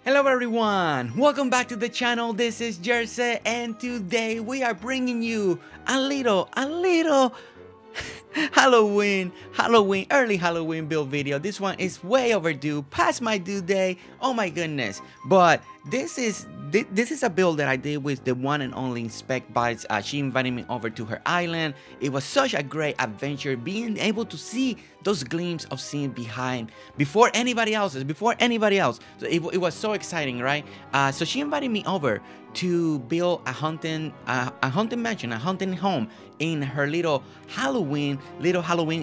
Hello everyone, welcome back to the channel. This is Jersey and today we are bringing you a little early Halloween build video. This one is way overdue, past my due date. Oh my goodness. But this is a build that I did with the one and only Spec Bites. She invited me over to her island. It was such a great adventure, being able to see those gleams of seeing behind before anybody else. So it was so exciting, right? So she invited me over to build a haunted mansion, a haunted home in her little Halloween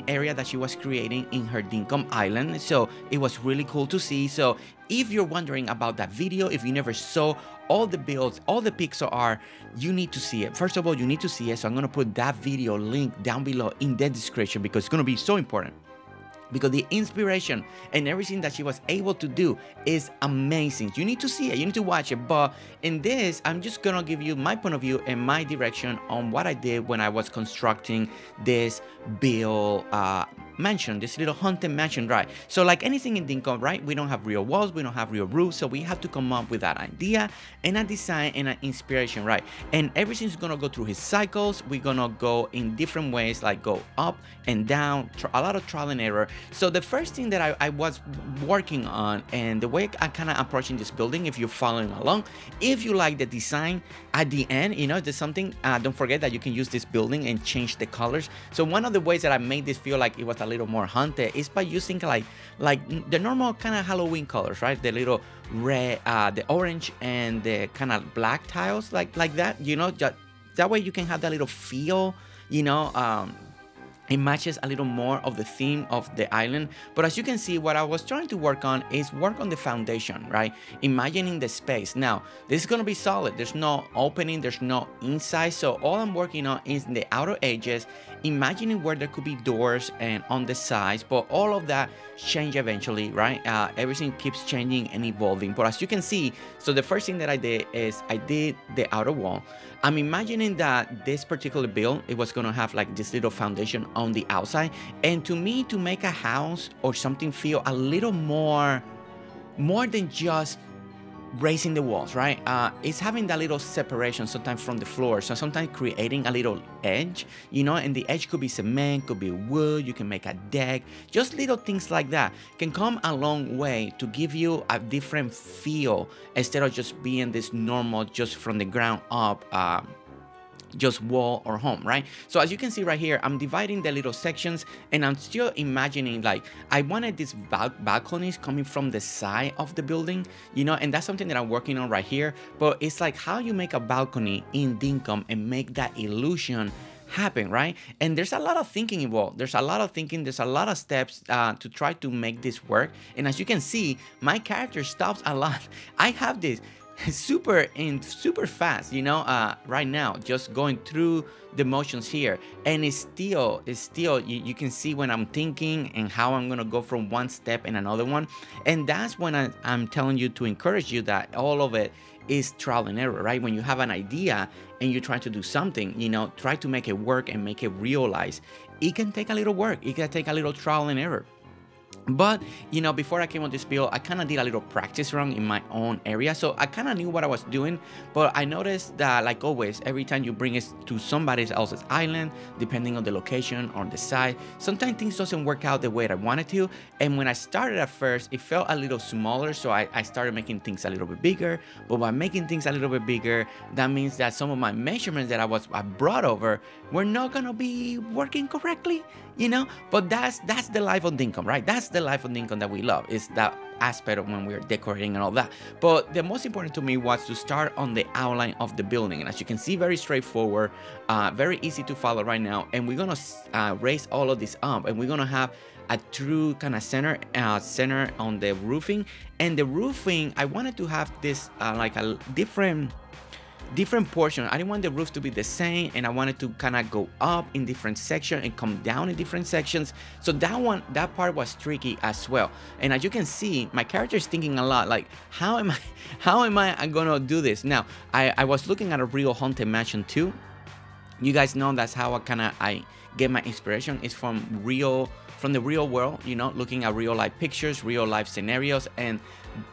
area that she was creating in her Dinkum island. So it was really cool to see. So if you're wondering about that video, if you never saw all the builds, all the pixel art, you need to see it. First of all, you need to see it. So I'm gonna put that video link down below in the description because it's gonna be so important. Because the inspiration and everything that she was able to do is amazing. You need to see it, you need to watch it. But in this, I'm just gonna give you my point of view and my direction on what I did when I was constructing this build mansion, this little haunted mansion, right? So like anything in Dinkum, right? We don't have real walls, we don't have real roofs, so we have to come up with that idea and a design and an inspiration, right? And everything's gonna go through his cycles. We're gonna go in different ways, like go up and down, a lot of trial and error. So the first thing that I was working on, and the way I kind of approaching this building, if you're following along, if you like the design at the end, you know, there's something, don't forget that you can use this building and change the colors. So one of the ways that I made this feel like it was a little more haunted is by using like the normal kind of Halloween colors, right? The little red, the orange and the kind of black tiles, like that, you know, that way you can have that little feel, you know. It matches a little more of the theme of the island. But as you can see, what I was trying to work on is work on the foundation, right? Imagining the space. Now, this is gonna be solid. There's no opening, there's no inside. So all I'm working on is the outer edges, imagining where there could be doors and on the sides, but all of that change eventually, right? Everything keeps changing and evolving. But as you can see, so the first thing that I did is I did the outer wall. I'm imagining that this particular build, it was gonna have like this little foundation on the outside, and to me, to make a house or something feel a little more than just raising the walls, right? It's having that little separation sometimes from the floor. So sometimes creating a little edge, you know, and the edge could be cement, could be wood, you can make a deck, just little things like that can come a long way to give you a different feel instead of just being this normal, just from the ground up, just wall or home, right? So as you can see right here, I'm dividing the little sections and I'm still imagining, like, I wanted these balconies coming from the side of the building, you know, and that's something that I'm working on right here. But it's like how you make a balcony in Dinkum and make that illusion happen, right? And there's a lot of thinking involved. There's a lot of steps to try to make this work. And as you can see, my character stops a lot. I have this super fast, you know, right now, just going through the motions here, and it's still you can see when I'm thinking and how I'm gonna go from one step and another one. And that's when I'm telling you to encourage you that all of it is trial and error, right? When you have an idea and you try to do something, you know, try to make it work and make it realize. It can take a little work, it can take a little trial and error. But, you know, before I came on this build, I kind of did a little practice run in my own area. So I kind of knew what I was doing. But I noticed that, like always, every time you bring it to somebody else's island, depending on the location or the site, sometimes things doesn't work out the way that I wanted to. And when I started at first, it felt a little smaller. So I started making things a little bit bigger. But by making things a little bit bigger, that means that some of my measurements that I brought over were not going to be working correctly, you know. But that's the life of Dinkum, right? That's the life of Dinkum that we love, is that aspect of when we're decorating and all that. But the most important to me was to start on the outline of the building, and as you can see, very straightforward, very easy to follow right now. And we're gonna raise all of this up, and we're gonna have a true kind of center on the roofing. And the roofing, I wanted to have this like a different portion. I didn't want the roof to be the same, and I wanted to kind of go up in different sections and come down in different sections. So that part was tricky as well. And as you can see, my character is thinking a lot, like, how am I gonna do this? Now, I was looking at a real haunted mansion too. You guys know that's how I get my inspiration, is from real from the real world, you know, looking at real life pictures, real life scenarios, and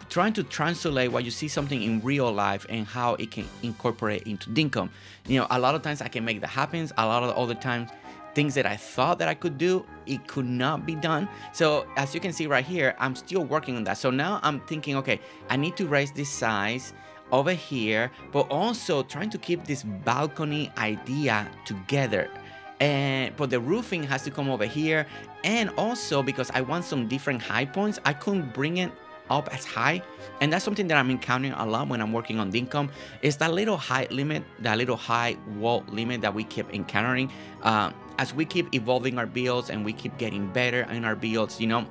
trying to translate what you see something in real life and how it can incorporate into Dinkum. You know, a lot of times I can make that happen. A lot of the other times, things that I thought that I could do, it could not be done. So as you can see right here, I'm still working on that. So now I'm thinking, okay, I need to raise this size over here, but also trying to keep this balcony idea together. But the roofing has to come over here. And also because I want some different high points, I couldn't bring it up as high, and that's something that I'm encountering a lot when I'm working on Dinkum, is that little height limit, that little high wall limit that we keep encountering as we keep evolving our builds and we keep getting better in our builds. You know,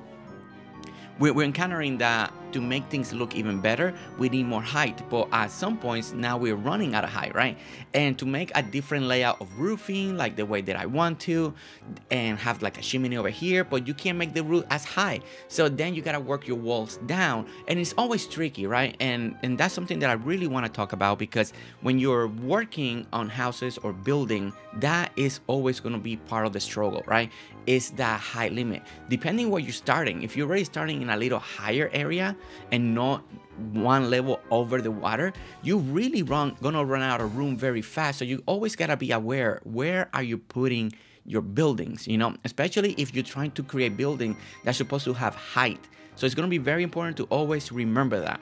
we're encountering that to make things look even better, we need more height, but at some points now we're running out of height, right? And to make a different layout of roofing, like the way that I want to, and have like a chimney over here, but you can't make the roof as high, so then you gotta work your walls down, and it's always tricky, right? And that's something that I really want to talk about, because when you're working on houses or building, that is always going to be part of the struggle, right? Is that height limit, depending where you're starting. If you're already starting in a little higher area and not one level over the water, you really gonna run out of room very fast. So you always gotta be aware, where are you putting your buildings, you know, especially if you're trying to create building that's supposed to have height. So it's gonna be very important to always remember that.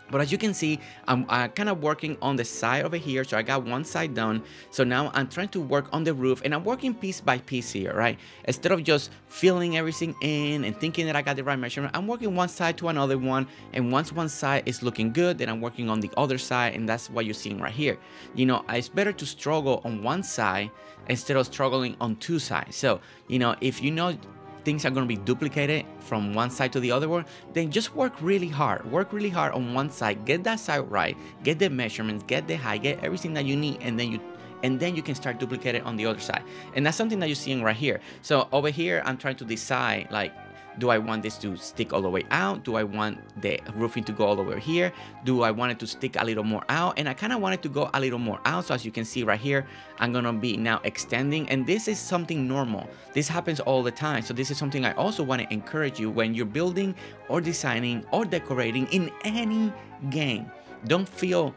But as you can see, I'm kind of working on the side over here. So I got one side done. So now I'm trying to work on the roof, and I'm working piece by piece here, right? Instead of just filling everything in and thinking that I got the right measurement, I'm working one side to another one. And once one side is looking good, then I'm working on the other side. And that's what you're seeing right here. You know, it's better to struggle on one side instead of struggling on two sides. So, you know, if you know things are going to be duplicated from one side to the other one, then just work really hard on one side, get that side right, get the measurements, get the height, get everything that you need, and then you can start duplicating on the other side. And that's something that you're seeing right here. So over here, I'm trying to decide, like, do I want this to stick all the way out? Do I want the roofing to go all the way here? Do I want it to stick a little more out? And I kind of want it to go a little more out. So as you can see right here, I'm going to be now extending. And this is something normal. This happens all the time. So this is something I also want to encourage you when you're building or designing or decorating in any game. Don't feel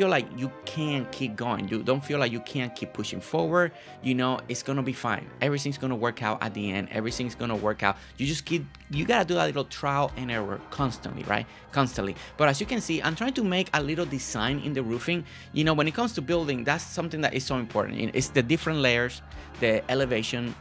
like you can't keep going. You don't feel like you can't keep pushing forward. You know, it's gonna be fine. Everything's gonna work out at the end. Everything's gonna work out. You gotta do that little trial and error constantly, right? Constantly. But as you can see, I'm trying to make a little design in the roofing. You know, when it comes to building, that's something that is so important. It's the different layers, the elevation.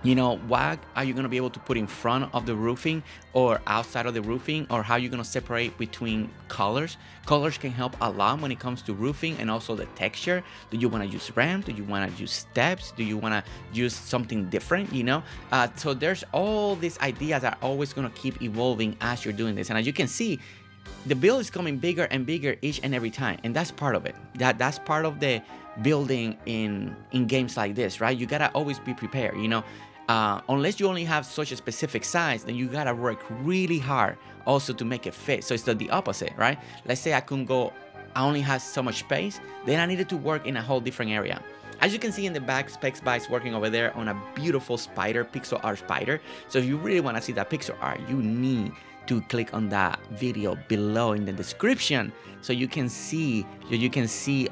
You know, what are you going to be able to put in front of the roofing or outside of the roofing, or how you're going to separate between colors. Colors can help a lot when it comes to roofing, and also the texture. Do you want to use ramp? Do you want to use steps? Do you want to use something different, you know? So there's all these ideas that are always going to keep evolving as you're doing this. And as you can see, the build is coming bigger and bigger each and every time, and that's part of it. That's part of the building in games like this, right? You gotta always be prepared, you know. Unless you only have such a specific size, then you gotta work really hard also to make it fit. So it's the opposite, right? Let's say I only have so much space, then I needed to work in a whole different area. As you can see in the back, Specs by is working over there on a beautiful spider, pixel art spider. So if you really want to see that pixel art, you need to click on that video below in the description, so you can see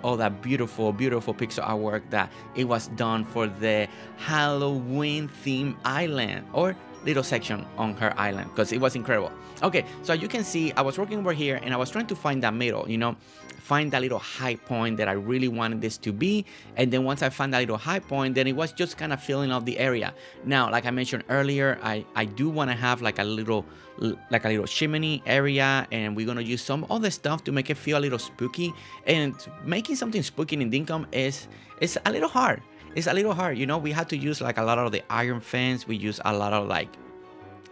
all that beautiful pixel artwork that it was done for the Halloween theme island, or little section on her island, because it was incredible. Okay, so you can see I was working over here and I was trying to find that middle, you know, find that little high point that I really wanted this to be. And then once I found that little high point, then it was just kind of filling up the area. Now, like I mentioned earlier, I do want to have like a little chimney area, and we're gonna use some other stuff to make it feel a little spooky. And making something spooky in Dinkum is a little hard. It's a little hard, you know. We had to use like a lot of the iron fence. We use a lot of like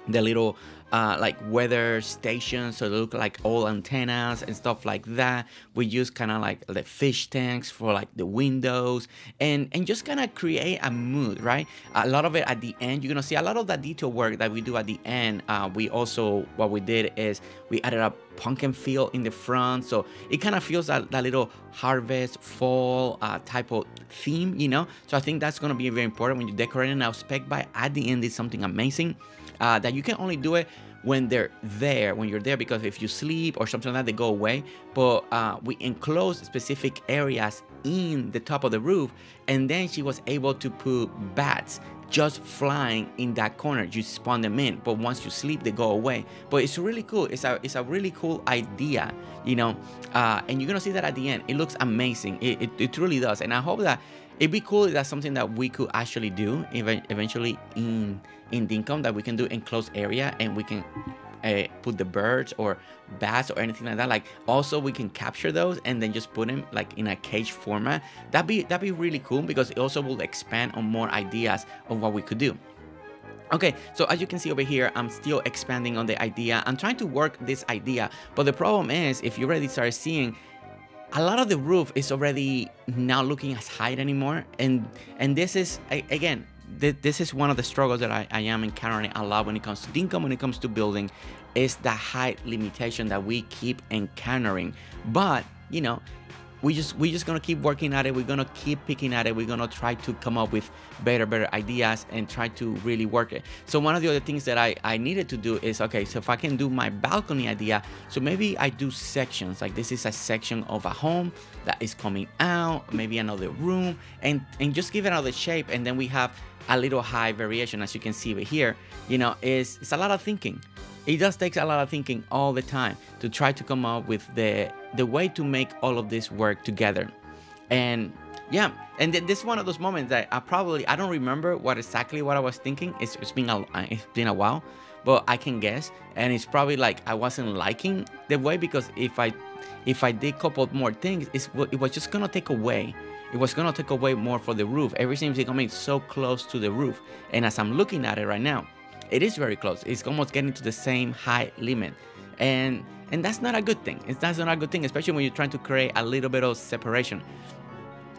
the little like weather stations, so they look like old antennas and stuff like that. We use kind of like the fish tanks for like the windows, and just kind of create a mood, right? A lot of it at the end, you're gonna see a lot of that detail work that we do at the end. We also, what we did is we added a pumpkin field in the front, so it kind of feels that little harvest fall type of theme, you know. So I think that's gonna be very important when you're decorating. Now spec by at the end is something amazing that you can only do it when they're there, when you're there, because if you sleep or something like that, they go away. But we enclose specific areas in the top of the roof, and then she was able to put bats just flying in that corner. You spawn them in, but once you sleep, they go away. But it's really cool. It's a really cool idea, you know. And you're gonna see that at the end. It looks amazing. It truly does. And I hope that it'd be cool if that's something that we could actually do eventually in Dinkum, that we can do enclosed area, and we can put the birds or bats or anything like that. Like also we can capture those and then just put them like in a cage format. That'd be really cool, because it also will expand on more ideas of what we could do. Okay, so as you can see over here, I'm still expanding on the idea. I'm trying to work this idea, but the problem is, if you already start seeing, a lot of the roof is already not looking as high anymore, and this is again, this is one of the struggles that I am encountering a lot when it comes to Dinkum, when it comes to building, is the height limitation that we keep encountering. But you know, we just gonna keep working at it. We're gonna keep picking at it. We're gonna try to come up with better ideas and try to really work it. So one of the other things that I needed to do is, okay, so if I can do my balcony idea, so maybe I do sections, like this is a section of a home that is coming out, maybe another room, and just give it another shape, and then we have a little high variation. As you can see over here, you know, it's a lot of thinking. It just takes a lot of thinking all the time to try to come up with the way to make all of this work together. And yeah, and then this is one of those moments that I don't remember exactly what I was thinking. It's been a while, but I can guess, and it's probably like I wasn't liking the way, because if I did couple more things, it was just gonna take away. It was gonna take away more for the roof. Everything's becoming so close to the roof, and as I'm looking at it right now, it is very close. It's almost getting to the same height limit, and that's not a good thing. That's not a good thing, especially when you're trying to create a little bit of separation.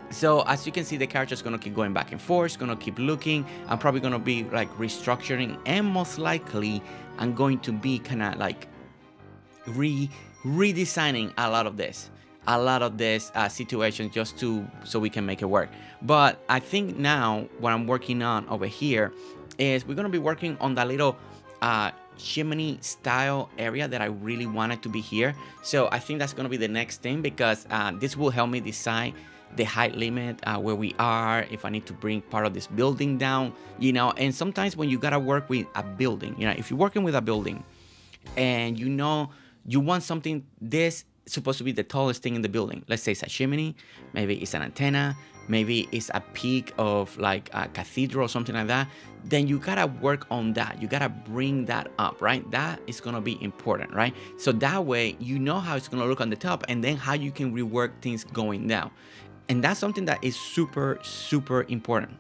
So as you can see, the character's gonna keep going back and forth, gonna keep looking. I'm probably gonna be like restructuring, and most likely I'm going to be kind of like redesigning a lot of this situation, just so we can make it work. But I think now what I'm working on over here is we're gonna be working on that little chimney style area that I really wanted to be here. So I think that's gonna be the next thing, because this will help me decide the height limit, where we are, if I need to bring part of this building down, you know. And sometimes when you gotta work with a building, you know, if you're working with a building and you know you want something this supposed to be the tallest thing in the building, let's say it's a chimney, maybe it's an antenna, maybe it's a peak of like a cathedral or something like that, then you gotta work on that. You gotta bring that up, right? That is gonna be important, right? So that way you know how it's gonna look on the top, and then how you can rework things going down. And that's something that is super important.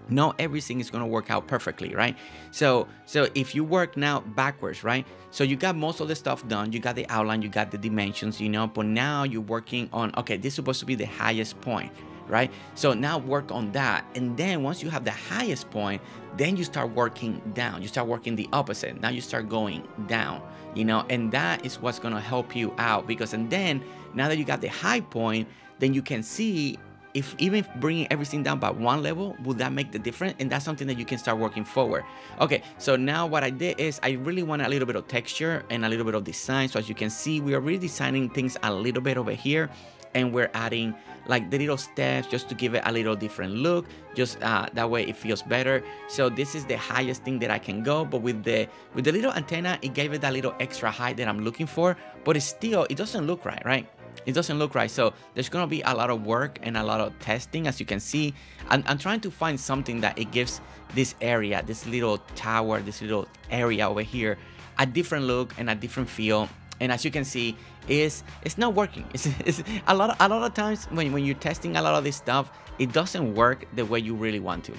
Not everything is going to work out perfectly, right? So if you work now backwards, right? So you got most of the stuff done, you got the outline, you got the dimensions, you know, but now you're working on, okay, this is supposed to be the highest point, right? So now work on that, and then once you have the highest point, then you start working down. You start working the opposite. Now you start going down, you know, and that is what's going to help you out, because and then now that you got the high point, then you can see if even bringing everything down by one level, will that make the difference? And that's something that you can start working forward. Okay, so now what I did is I really want a little bit of texture and a little bit of design. So as you can see, we are redesigning things a little bit over here, and we're adding like the little steps just to give it a little different look, just that way it feels better. So this is the highest thing that I can go, but with the little antenna, it gave it that little extra height that I'm looking for, but it doesn't look right? It doesn't look right. So there's gonna be a lot of work and a lot of testing. As you can see, I'm trying to find something that it gives this area, this little tower, this little area over here, a different look and a different feel. And as you can see, it's not working. It's a lot of times when you're testing a lot of this stuff, it doesn't work the way you really want to.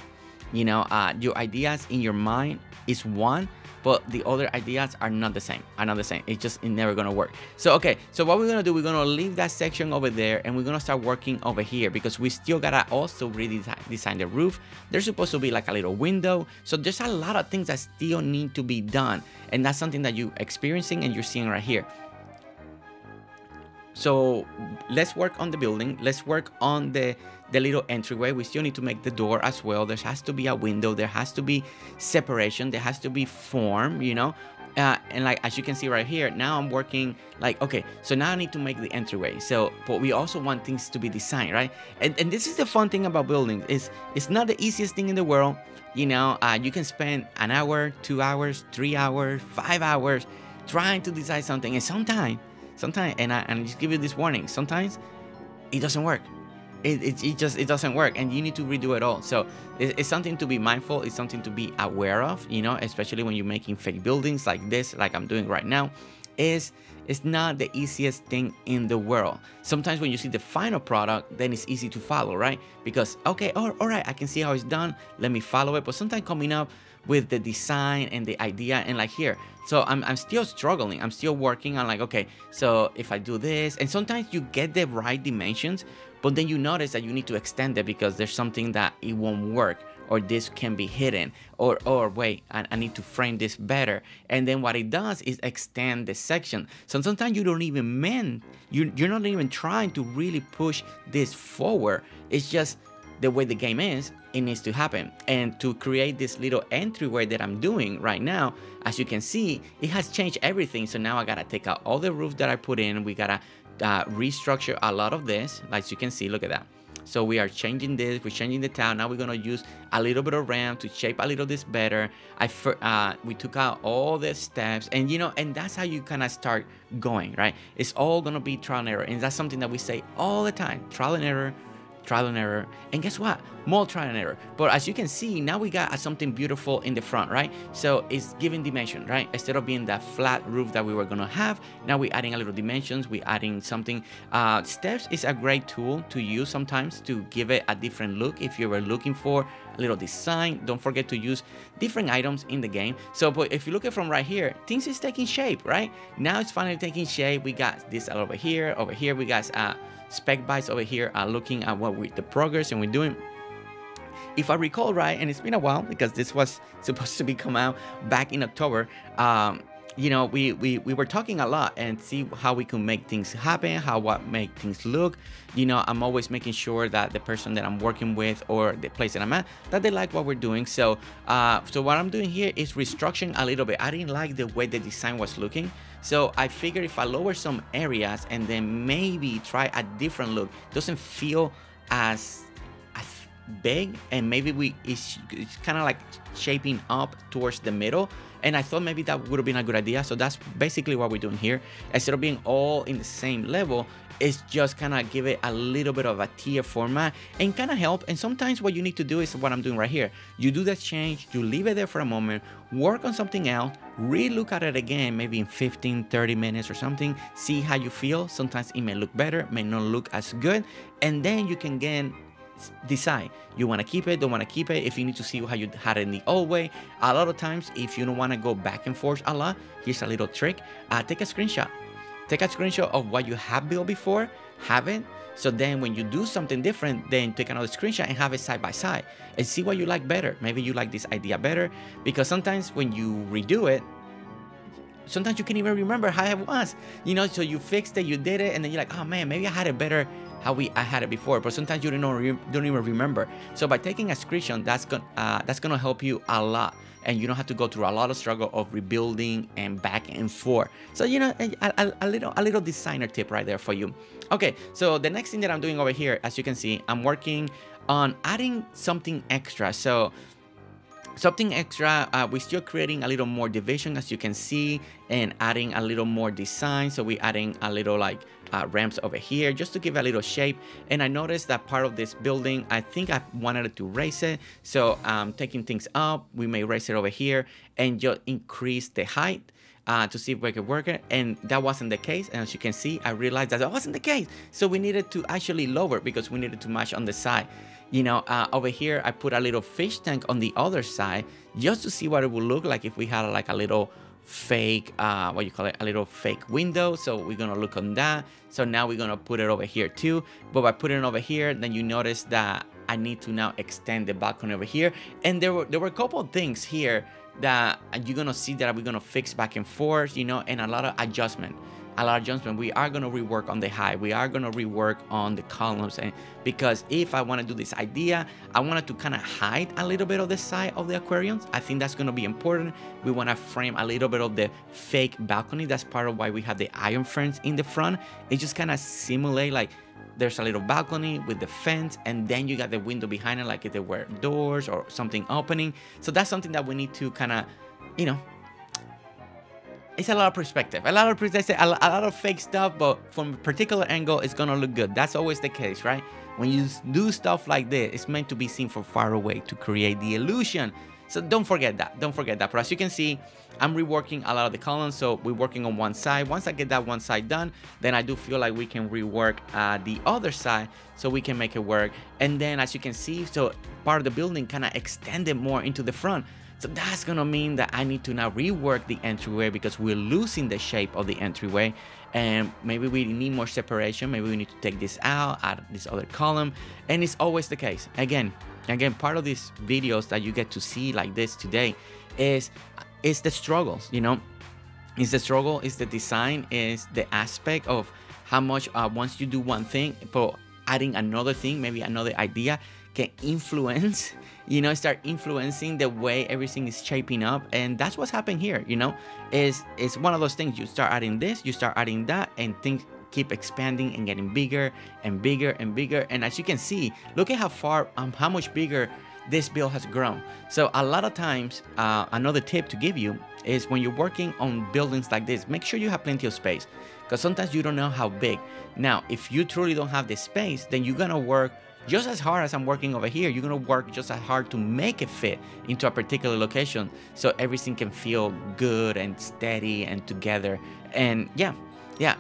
You know, your ideas in your mind is one, but the other ideas are not the same. It's never gonna work. So okay, so what we're gonna do, we're gonna leave that section over there, and we're gonna start working over here, because we still gotta also redesign the roof. There's supposed to be like a little window, so there's a lot of things that still need to be done, and that's something that you're experiencing and you're seeing right here. So let's work on the building. Let's work on the little entryway. We still need to make the door as well. There has to be a window. There has to be separation. There has to be form, you know. And like, as you can see right here, now I'm working like, okay, so now I need to make the entryway. So, but we also want things to be designed, right? And this is the fun thing about building. It's not the easiest thing in the world. You know, you can spend an hour, 2 hours, 3 hours, 5 hours trying to design something. And sometimes, and I just give you this warning, sometimes it doesn't work. It doesn't work, and you need to redo it all. So it's something to be mindful. It's something to be aware of, you know, especially when you're making fake buildings like this, like I'm doing right now. It's not the easiest thing in the world. Sometimes when you see the final product, then it's easy to follow, right? Because, okay, all right, I can see how it's done. Let me follow it. But sometimes coming up with the design and the idea, and like here, so I'm still struggling. I'm still working on like, okay, so if I do this, and sometimes you get the right dimensions, but then you notice that you need to extend it because there's something that it won't work, or this can be hidden, or wait, I need to frame this better. And then what it does is extend the section. So sometimes you don't even mean, you're not even trying to really push this forward. It's just the way the game is, it needs to happen. And to create this little entryway that I'm doing right now, as you can see, it has changed everything. So now I gotta take out all the roof that I put in. We gotta restructure a lot of this, like you can see. Look at that. So we are changing this, we're changing the tile. Now we're gonna use a little bit of ramp to shape a little this better. We took out all the steps, and you know, and that's how you kind of start going, right? It's all gonna be trial and error, and that's something that we say all the time: trial and error. Trial and error, and guess what? More trial and error. But as you can see, now we got something beautiful in the front, right? So it's giving dimension, right? Instead of being that flat roof that we were gonna have, now we're adding a little dimensions. We're adding something. Steps is a great tool to use sometimes to give it a different look. If you were looking for a little design, don't forget to use different items in the game. So, but if you look at from right here, things is taking shape, right? Now it's finally taking shape. We got this over here. Over here, we got spec bites over here are looking at the progress and we're doing. If I recall right, and it's been a while because this was supposed to be come out back in October, you know, we were talking a lot and see how we can make things happen, what make things look. You know, I'm always making sure that the person that I'm working with or the place that I'm at, that they like what we're doing. So so what I'm doing here is restructuring a little bit. I didn't like the way the design was looking, so I figured if I lower some areas and then maybe try a different look, doesn't feel as big, and maybe it's kind of like shaping up towards the middle. And I thought maybe that would have been a good idea. So that's basically what we're doing here. Instead of being all in the same level, it's just kind of give it a little bit of a tier format and kind of help. And sometimes what you need to do is what I'm doing right here. You do that change, you leave it there for a moment, work on something else, re-look at it again, maybe in 15, 30 minutes or something, see how you feel. Sometimes it may look better, may not look as good. And then you can again decide you want to keep it, don't want to keep it. If you need to see how you had it in the old way, a lot of times if you don't want to go back and forth a lot, here's a little trick. Take a screenshot of what you have built before, have it, so then when you do something different, then take another screenshot and have it side by side and see what you like better. Maybe you like this idea better, because sometimes when you redo it, sometimes you can't even remember how it was, you know. So you fixed it, you did it, and then you're like, oh man, maybe I had it better how I had it before. But sometimes you don't even remember. So by taking a screenshot, that's gonna help you a lot, and you don't have to go through a lot of struggle of rebuilding and back and forth. So you know, a little designer tip right there for you. Okay, so the next thing that I'm doing over here, as you can see, I'm working on adding something extra. So something extra, we're still creating a little more division, as you can see, and adding a little more design. So we're adding a little like ramps over here just to give a little shape. And I noticed that part of this building, I think I wanted to raise it, so taking things up, we may raise it over here and just increase the height to see if we could work it. And that wasn't the case, and as you can see, I realized that wasn't the case, so we needed to actually lower because we needed to match on the side. Over here I put a little fish tank on the other side just to see what it would look like if we had like a little fake what you call it, a little fake window. So we're gonna look on that. So now we're gonna put it over here too, but by putting it over here, then you notice that I need to now extend the balcony over here. And there were a couple of things here that you're gonna see that we're gonna fix back and forth, and a lot of adjustment. We are going to rework on the height. We are going to rework on the columns. And because if I want to do this idea, I wanted to kind of hide a little bit of the side of the aquariums. I think that's going to be important. We want to frame a little bit of the fake balcony. That's part of why we have the iron frames in the front. It just kind of simulate like there's a little balcony with the fence, and then you got the window behind it, like if there were doors or something opening. So that's something that we need to kind of, it's a lot of perspective, a lot of fake stuff, but from a particular angle, it's gonna look good. That's always the case, right? When you do stuff like this, it's meant to be seen from far away to create the illusion. So don't forget that. But as you can see, I'm reworking a lot of the columns. So we're working on one side. Once I get that one side done, then I do feel like we can rework the other side so we can make it work. And then as you can see, so part of the building kind of extended more into the front. So that's gonna mean that I need to now rework the entryway because we're losing the shape of the entryway, and maybe we need more separation. Maybe we need to take this out, add this other column, and it's always the case. Again, part of these videos that you get to see like this today is the struggles. Is the struggle, is the design, is the aspect of how much once you do one thing, but adding another thing, maybe another idea, can influence, start influencing the way everything is shaping up. And that's what's happening here. It's one of those things. You start adding this, you start adding that, and things keep expanding and getting bigger and bigger and bigger. And as you can see, look at how much bigger this build has grown. So a lot of times, another tip to give you is when you're working on buildings like this, make sure you have plenty of space, because sometimes you don't know how big. Now, if you truly don't have the space, then you're gonna work just as hard as I'm working over here. You're gonna work just as hard to make it fit into a particular location so everything can feel good and steady and together. And yeah,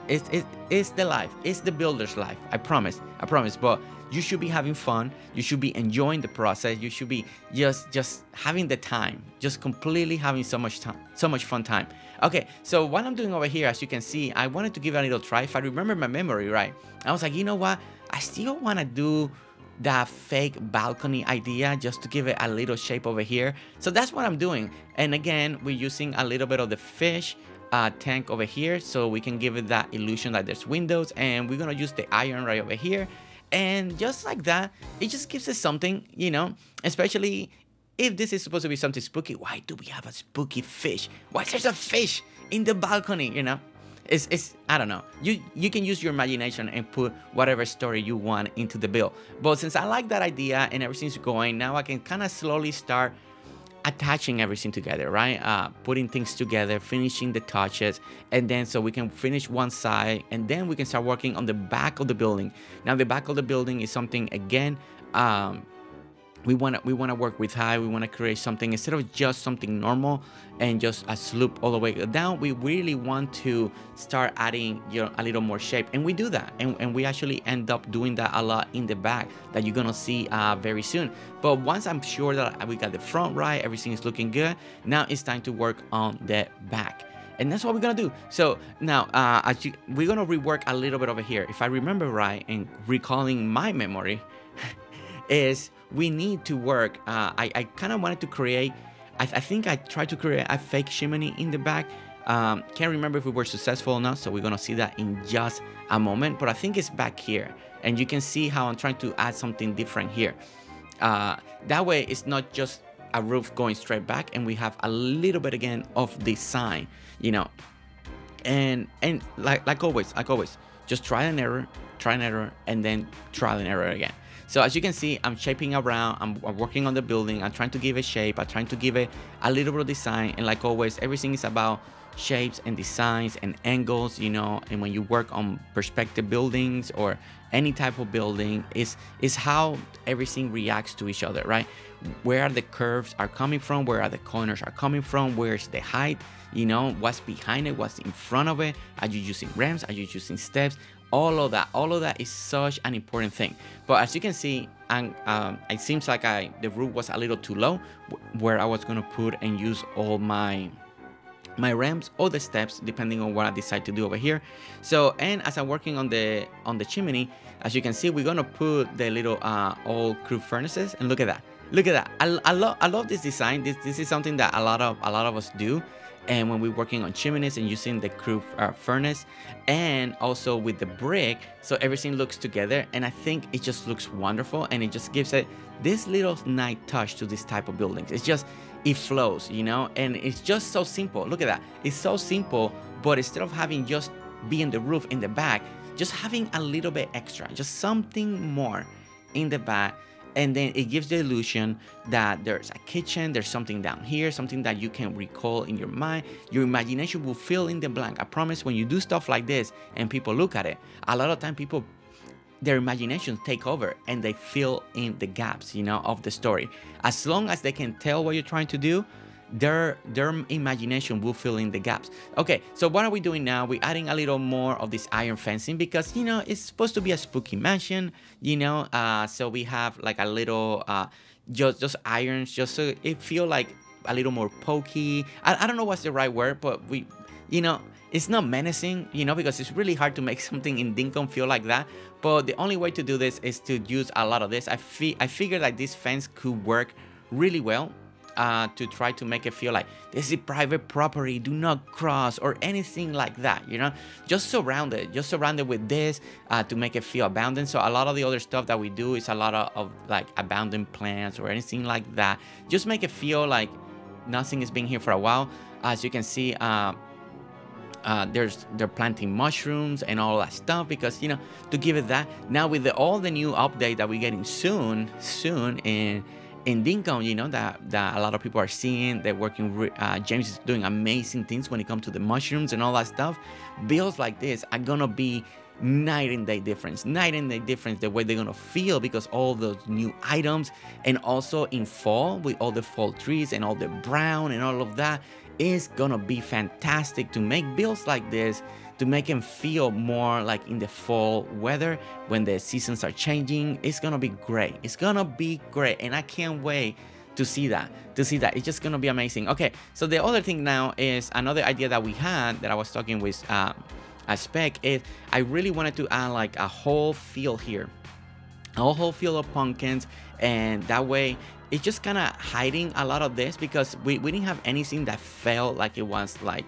it's the life. It's the builder's life. I promise. But you should be having fun. You should be enjoying the process. You should be just having the time, just completely having so much fun time. Okay, so what I'm doing over here, as you can see, I wanted to give it a little try. If I remember my memory right, I was like, you know what? I still want to do that fake balcony idea just to give it a little shape over here. So that's what I'm doing. And again, we're using a little bit of the fish tank over here so we can give it that illusion that there's windows, and we're gonna use the iron right over here. And just like that, it just gives us something, especially if this is supposed to be something spooky. Why do we have a spooky fish? Why is there a fish in the balcony? It's I don't know. You can use your imagination and put whatever story you want into the build. But since I like that idea and everything's going, now I can kind of slowly start attaching everything together, right? Putting things together, finishing the touches, and then so we can finish one side, and then we can start working on the back of the building. Now the back of the building is something, again, we want to work with height. We want to create something instead of just something normal and just a slope all the way down. We really want to start adding a little more shape, and we do that, and we actually end up doing that a lot in the back that you're gonna see very soon. But once I'm sure that we got the front right, everything is looking good, now it's time to work on the back. And that's what we're gonna do. So now we're gonna rework a little bit over here. If I remember right and recalling my memory is we need to work. I kind of wanted to create, I think I tried to create a fake chimney in the back. Can't remember if we were successful or not, so we're gonna see that in just a moment. But I think it's back here, and you can see how I'm trying to add something different here. That way it's not just a roof going straight back, and we have a little bit again of design, and like always, just try and error, and then trial and error again. So as you can see, I'm shaping around, I'm working on the building, I'm trying to give it shape, I'm trying to give it a little bit of design, and like always, everything is about shapes and designs and angles, and when you work on perspective buildings or any type of building, is how everything reacts to each other, right? Where are the curves are coming from, where are the corners are coming from, where's the height, what's behind it, what's in front of it, are you using ramps, are you using steps? All of that is such an important thing. But as you can see, it seems like the roof was a little too low, where I was gonna put and use all my ramps or the steps, depending on what I decide to do over here. So, and as I'm working on the chimney, as you can see, we're gonna put the little old crew furnaces, and look at that. Look at that. I love this design. This is something that a lot of us do. And when we're working on chimneys and using the crew furnace, and also with the brick, so everything looks together, and I think it just looks wonderful, and it just gives it this little nice touch to this type of buildings. It's just, it flows, you know, and it's just so simple. Look at that. It's so simple, but instead of having just being the roof in the back, just having a little bit extra, just something more in the back. And then it gives the illusion that there's a kitchen, there's something down here, something that you can recall in your mind. Your imagination will fill in the blank. I promise, when you do stuff like this and people look at it, a lot of time people, their imaginations take over and they fill in the gaps, you know, of the story. As long as they can tell what you're trying to do, their imagination will fill in the gaps. Okay, so what are we doing now? We're adding a little more of this iron fencing because, you know, it's supposed to be a spooky mansion, you know. So we have like a little just irons, just so it feel like a little more pokey. I don't know what's the right word, but we, you know, it's not menacing, you know, because it's really hard to make something in Dinkum feel like that. But the only way to do this is to use a lot of this. I figured like this fence could work really well. To try to make it feel like this is private property, do not cross, or anything like that, you know. Just surround it with this to make it feel abandoned. So a lot of the other stuff that we do is a lot of like abandoned plants or anything like that. Just make it feel like nothing has been here for a while. As you can see, they're planting mushrooms and all that stuff because, you know, to give it that. Now with all the new update that we're getting soon in Dinkum, you know, that a lot of people are seeing, they're working, James is doing amazing things when it comes to the mushrooms and all that stuff. Builds like this are gonna be night and day difference, the way they're gonna feel, because all those new items, and also in fall with all the fall trees and all the brown and all of that, is gonna be fantastic to make builds like this, to make them feel more like in the fall weather when the seasons are changing. It's gonna be great. It's gonna be great, and I can't wait to see that. It's just gonna be amazing. Okay, so the other thing now is another idea that we had, that I was talking with a spec, is I really wanted to add like a whole field here, a whole field of pumpkins, and that way it's just kind of hiding a lot of this, because we didn't have anything that felt like it was like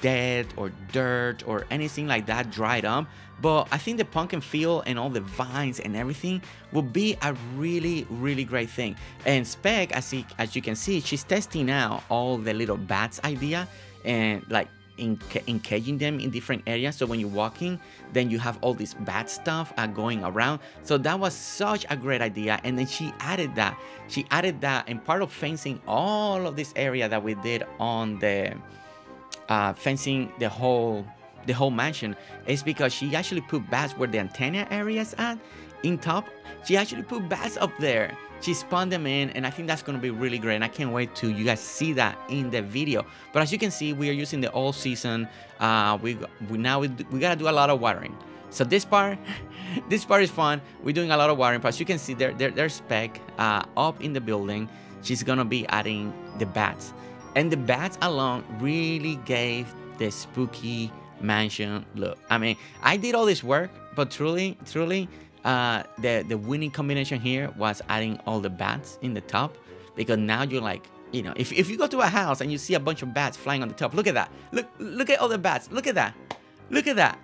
dead or dirt or anything like that, dried up. But I think the pumpkin field and all the vines and everything will be a really great thing. And Spec, as you can see, she's testing out all the little bats idea, and like encaging them in different areas, so when you're walking, then you have all this bat stuff going around. So that was such a great idea, and then she added that, and part of fencing all of this area that we did on the fencing the whole mansion is because she actually put bats where the antenna areas at in top. She actually put bats up there. She spawned them in, and I think that's going to be really great, and I can't wait to you guys see that in the video. But as you can see, we are using the all season. We gotta do a lot of watering. So this part is fun. We're doing a lot of watering, but as you can see, there's Spec up in the building. She's gonna be adding the bats. And the bats alone really gave the spooky mansion look. I mean, I did all this work, but truly, the winning combination here was adding all the bats in the top, because now you're like, you know, if you go to a house and you see a bunch of bats flying on the top, look at that. Look at all the bats. Look at that.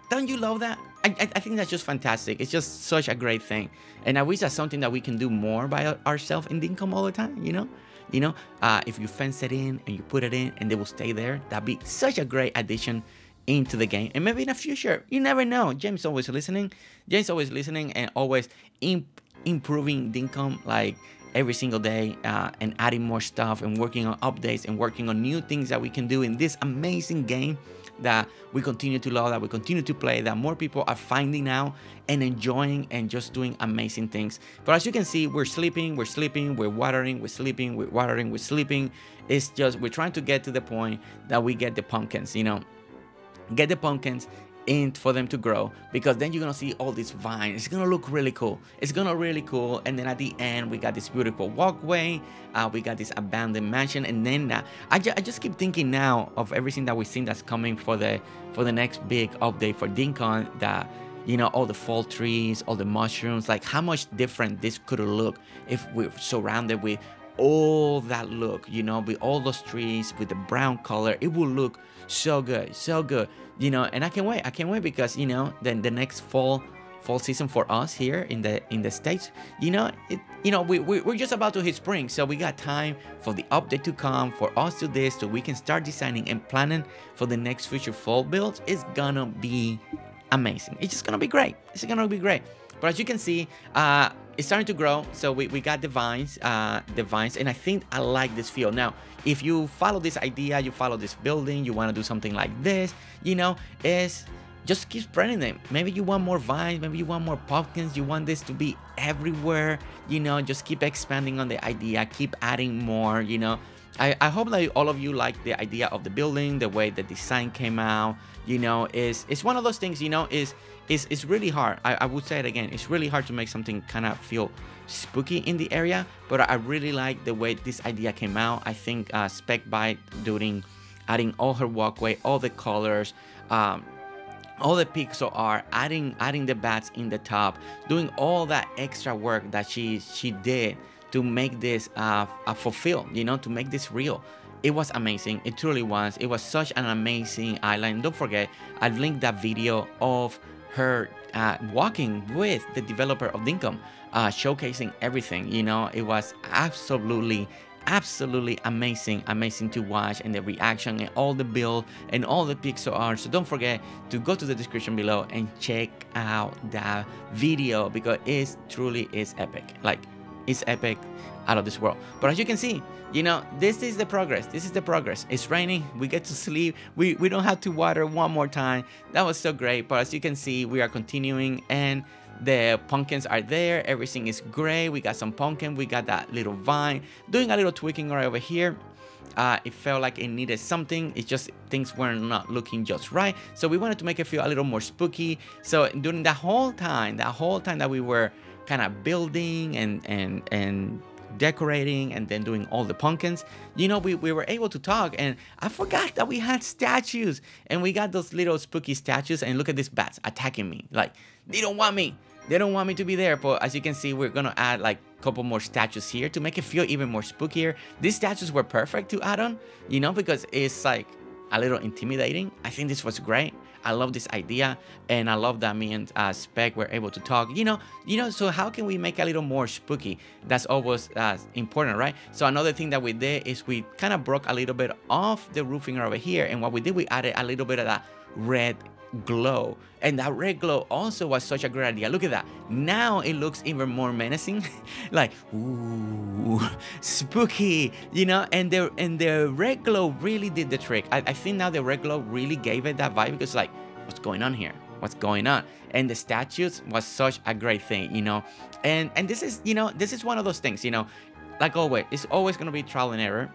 Don't you love that? I think that's just fantastic. It's just such a great thing. And I wish that's something that we can do more by ourselves in Dinkum all the time, you know? If you fence it in and you put it in and they will stay there, that'd be such a great addition into the game. And maybe in the future, you never know. James always listening and always improving Dinkum like every single day, and adding more stuff and working on updates and working on new things that we can do in this amazing game that we continue to love, that we continue to play, that more people are finding out and enjoying and just doing amazing things. But as you can see, we're sleeping, we're watering, we're sleeping, we're watering, we're sleeping. It's just, we're trying to get to the point that we get the pumpkins, you know, get the pumpkins in for them to grow, because then you're gonna see all these vines. It's gonna look really cool. It's gonna really cool. And then at the end, we got this beautiful walkway. We got this abandoned mansion, and then I just keep thinking now of everything that we've seen that's coming for the next big update for Dinkum. That, you know, all the fall trees, all the mushrooms, like how much different this could look if we're surrounded with all that look, you know, with all those trees, with the brown color. It will look so good, so good, you know. And I can't wait because, you know, then the next fall season for us here in the States, you know, we're just about to hit spring, so we got time for the update to come, for us to this, so we can start designing and planning for the next future fall builds. It's gonna be amazing. It's just gonna be great. It's gonna be great. But as you can see, it's starting to grow. So we got the vines, and I think I like this feel. Now, if you follow this idea, you follow this building, you want to do something like this, you know, is just keep spreading them. Maybe you want more vines, maybe you want more pumpkins, you want this to be everywhere, you know, just keep expanding on the idea, keep adding more, you know. I hope that all of you like the idea of the building, the way the design came out, you know. It's one of those things, you know, it's really hard. I would say it again, it's really hard to make something kind of feel spooky in the area, but I really like the way this idea came out. I think Spec by adding all her walkway, all the colors, all the pixel art, adding the bats in the top, doing all that extra work that she did to make this fulfill, you know, to make this real. It was amazing. It truly was. It was such an amazing island. Don't forget, I've linked that video of her walking with the developer of Dinkum, showcasing everything. You know, it was absolutely amazing to watch, and the reaction and all the build and all the pixel art. So don't forget to go to the description below and check out that video, because it truly is epic. Like, it's epic, out of this world. But as you can see, you know, this is the progress. This is the progress. It's raining. We get to sleep. We don't have to water one more time. That was so great. But as you can see, we are continuing, and the pumpkins are there. Everything is great. We got some pumpkin. We got that little vine. Doing a little tweaking right over here. It felt like it needed something. It's just things were not looking just right. So we wanted to make it feel a little more spooky. So during that whole time that we were kind of building and decorating and then doing all the pumpkins, you know, we were able to talk, and I forgot that we had statues, and we got those little spooky statues. And look at these bats attacking me. Like, they don't want me to be there. But as you can see, we're gonna add like a couple more statues here to make it feel even more spookier. These statues were perfect to add on, you know, because it's like a little intimidating. I think this was great. I love this idea, and I love that me and Spec were able to talk. You know. So how can we make it a little more spooky? That's always important, right? So another thing that we did is we kind of broke a little bit off the roofing over here, and what we did, we added a little bit of that red glow, and that red glow also was such a great idea. Look at that. Now it looks even more menacing. Like, ooh, spooky, you know. And the red glow really did the trick. I think now the red glow really gave it that vibe, because like, what's going on here? What's going on? And the statues was such a great thing, you know. And this is, you know, this is one of those things, you know, like always, it's always gonna be trial and error.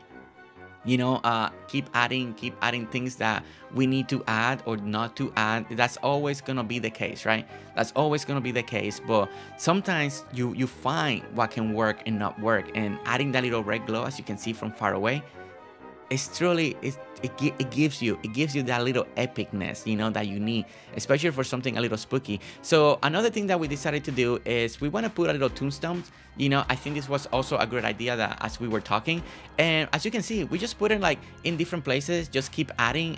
You know, keep adding things that we need to add or not to add. That's always gonna be the case, right? That's always gonna be the case. But sometimes you find what can work and not work, and adding that little red glow, as you can see from far away, it's truly, it gives you that little epicness, you know, that you need, especially for something a little spooky. So another thing that we decided to do is we want to put a little tombstones. You know, I think this was also a great idea that as we were talking, and as you can see, we just put it like in different places. Just keep adding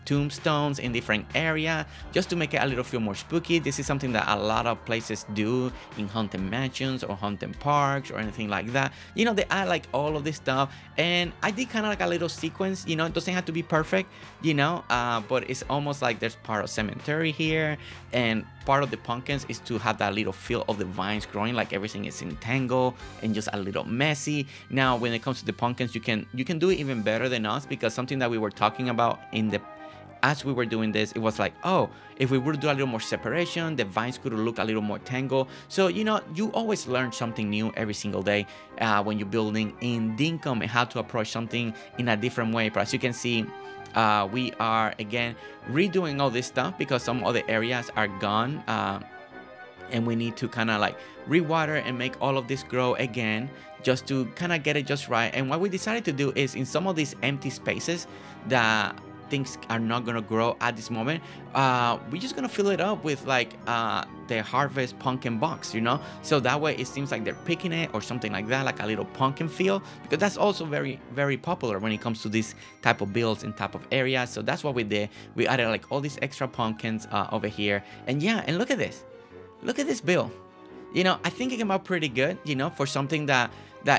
tombstones in different area, just to make it a little feel more spooky. This is something that a lot of places do in haunted mansions or haunted parks or anything like that. You know, they add like all of this stuff, and I did kind of like a little sequence. You know, it doesn't have to be perfect, you know, but it's almost like there's part of cemetery here, and part of the pumpkins is to have that little feel of the vines growing, like everything is entangled and just a little messy. Now when it comes to the pumpkins, you can do it even better than us, because something that we were talking about as we were doing this, it was like, oh, if we were to do a little more separation, the vines could look a little more tangled. So, you know, you always learn something new every single day when you're building in Dinkum, and how to approach something in a different way. But as you can see, We are again redoing all this stuff because some other areas are gone, and we need to kind of like rewater and make all of this grow again, just to kind of get it just right. And what we decided to do is, in some of these empty spaces that things are not gonna grow at this moment, we're just gonna fill it up with like the harvest pumpkin box, you know, so that way it seems like they're picking it or something like that, like a little pumpkin feel, because that's also very, very popular when it comes to this type of builds and type of areas. So that's what we did. We added like all these extra pumpkins over here, and yeah, and look at this build. You know, I think it came out pretty good, you know, for something that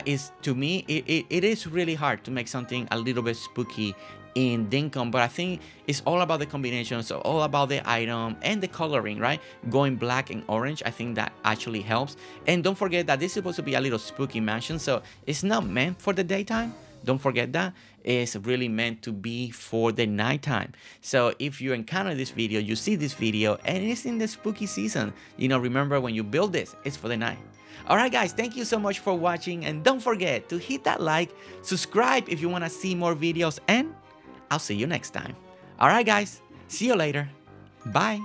is, to me, it is really hard to make something a little bit spooky in Dinkum, but I think it's all about the combination, so all about the item and the coloring, right? Going black and orange, I think that actually helps. And don't forget that this is supposed to be a little spooky mansion, so it's not meant for the daytime. Don't forget that. It's really meant to be for the nighttime. So if you encounter this video, you see this video, and it's in the spooky season, you know, remember when you build this, it's for the night. Alright guys, thank you so much for watching, and don't forget to hit that like, subscribe if you want to see more videos, and I'll see you next time. Alright guys, see you later. Bye.